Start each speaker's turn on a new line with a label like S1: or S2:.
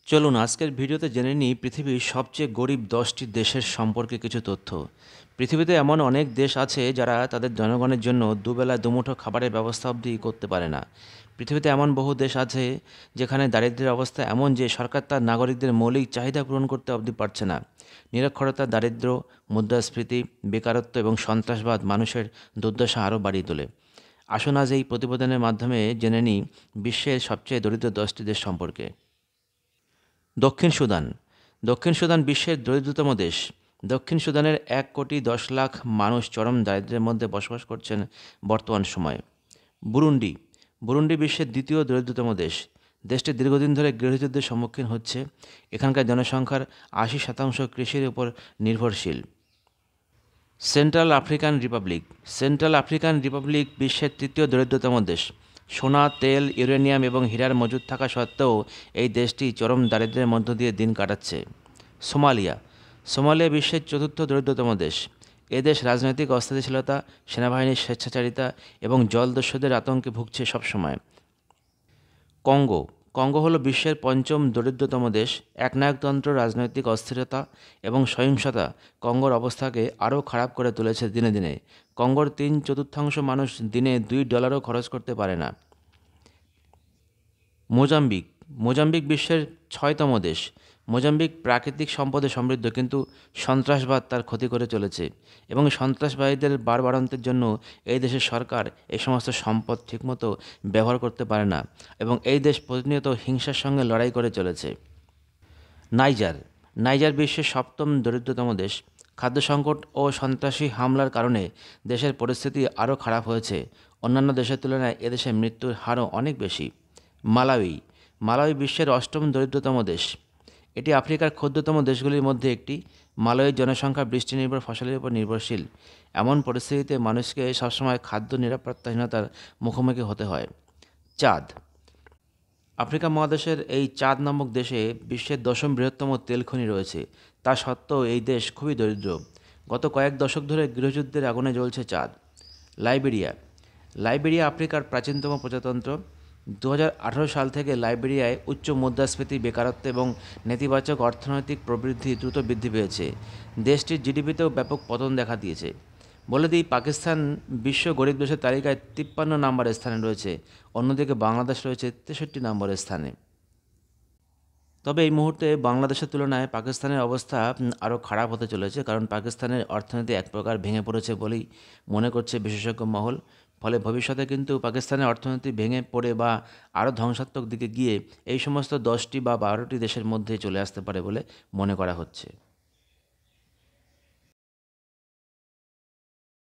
S1: চলুন আজকের ভিডিওতে জেনে নিই পৃথিবীর সবচেয়ে গরিব 10টি দেশের সম্পর্কে কিছু তথ্য। পৃথিবীতে এমন অনেক দেশ আছে যারা তাদের জনগণের জন্য দুবেলা দুমুঠো খাবারের ব্যবস্থা অবধি করতে পারে না। পৃথিবীতে এমন বহু দেশ আছে যেখানে দারিদ্র্যের অবস্থা এমন যে সরকার তার নাগরিকদের মৌলিক চাহিদা পূরণ করতে অবধি পারছে না। নিরক্ষরতা, দারিদ্র্য, মুদ্রাস্ফীতি, বেকারত্ব এবং সন্ত্রাসবাদ মানুষের দুর্দশা আরও বাড়িয়ে তোলে। আসুন আজ এই প্রতিবেদনের মাধ্যমে জেনে নিই বিশ্বের সবচেয়ে দরিদ্র 10টি দেশ সম্পর্কে। দক্ষিণ সুদান। দক্ষিণ সুদান বিশ্বের দরিদ্রতম দেশ। দক্ষিণ সুদানের 1,10,00,000 মানুষ চরম দারিদ্র্যের মধ্যে বসবাস করছেন বর্তমান সময়ে। বুরুন্ডি। বুরুন্ডি বিশ্বের দ্বিতীয় দরিদ্রতম দেশ। দেশটি দীর্ঘদিন ধরে গৃহযুদ্ধের সম্মুখীন হচ্ছে। এখানকার জনসংখ্যার 80% কৃষির উপর নির্ভরশীল। Central African Republic. Central African Republic বিশ্বের তৃতীয় দরিদ্রতম দেশ। সোনা, তেল, ইউরেনিয়াম এবং হীরার মজুদ থাকা সত্ত্বেও এই দেশটি চরম দারিদ্র্যের মধ্য দিয়ে দিন কাটাচ্ছে। সোমালিয়া। সোমালিয়া বিশ্বের চতুর্থ দরিদ্রতম দেশ। এ দেশ রাজনৈতিক অস্থিতিশীলতা, সেনাবাহিনীর স্বেচ্ছাচারিতা এবং জলদস্যুদের আতঙ্কে ভুগছে সবসময়। কঙ্গো। কঙ্গো হলো বিশ্বের পঞ্চম দরিদ্রতম দেশ। একনায়কতন্ত্র, রাজনৈতিক অস্থিরতা এবং সহিংসতা কঙ্গোর অবস্থাকে আরও খারাপ করে তুলেছে দিনে দিনে। কঙ্গোর 3/4 মানুষ দিনে $2 খরচ করতে পারে না। মোজাম্বিক। মোজাম্বিক বিশ্বের 6তম দেশ। মোজাম্বিক প্রাকৃতিক সম্পদে সমৃদ্ধ, কিন্তু সন্ত্রাসবাদ তার ক্ষতি করে চলেছে এবং সন্ত্রাসবাদীদের বাড়বাড়ন্তের জন্য এই দেশের সরকার এই সমস্ত সম্পদ ঠিকমতো ব্যবহার করতে পারে না এবং এই দেশ প্রতিনিয়ত হিংসার সঙ্গে লড়াই করে চলেছে। নাইজার। নাইজার বিশ্বের 7ম দরিদ্রতম দেশ। খাদ্য সংকট ও সন্ত্রাসী হামলার কারণে দেশের পরিস্থিতি আরও খারাপ হয়েছে। অন্যান্য দেশের তুলনায় এদেশে মৃত্যুর হারও অনেক বেশি। মালাউই। মালাউই বিশ্বের 8ম দরিদ্রতম দেশ। এটি আফ্রিকার ক্ষুদ্রতম দেশগুলির মধ্যে একটি। মালাউইর জনসংখ্যা বৃষ্টি নির্ভর ফসলের উপর নির্ভরশীল। এমন পরিস্থিতিতে মানুষকে সবসময় খাদ্য নিরাপত্তাহীনতার মুখোমুখি হতে হয়। চাঁদ। আফ্রিকা মহাদেশের এই চাঁদ নামক দেশে বিশ্বের 10ম বৃহত্তম তেল খনি রয়েছে। তা সত্ত্বেও এই দেশ খুবই দরিদ্র। গত কয়েক দশক ধরে গৃহযুদ্ধের আগুনে জ্বলছে চাঁদ। লাইবেরিয়া। লাইবেরিয়া আফ্রিকার প্রাচীনতম প্রজাতন্ত্র। 2018 সাল থেকে লাইবেরিয়ায় উচ্চ মুদ্রাস্ফীতি, বেকারত্ব এবং নেতিবাচক অর্থনৈতিক প্রবৃদ্ধি দ্রুত বৃদ্ধি পেয়েছে। দেশটির জিডিপিতেও ব্যাপক পতন দেখা দিয়েছে। বলে দিই, পাকিস্তান বিশ্ব গরিব দেশের তালিকায় 53 নম্বরের স্থানে রয়েছে। অন্যদিকে বাংলাদেশ রয়েছে 63 নম্বরের স্থানে। তবে এই মুহূর্তে বাংলাদেশের তুলনায় পাকিস্তানের অবস্থা আরও খারাপ হতে চলেছে, কারণ পাকিস্তানের অর্থনীতি এক প্রকার ভেঙে পড়েছে বলেই মনে করছে বিশেষজ্ঞ মহল। ফলে ভবিষ্যতে কিন্তু পাকিস্তানের অর্থনীতি ভেঙে পড়ে বা আরও ধ্বংসাত্মক দিকে গিয়ে এই সমস্ত 10টি বা 12টি দেশের মধ্যে চলে আসতে পারে বলে মনে করা হচ্ছে।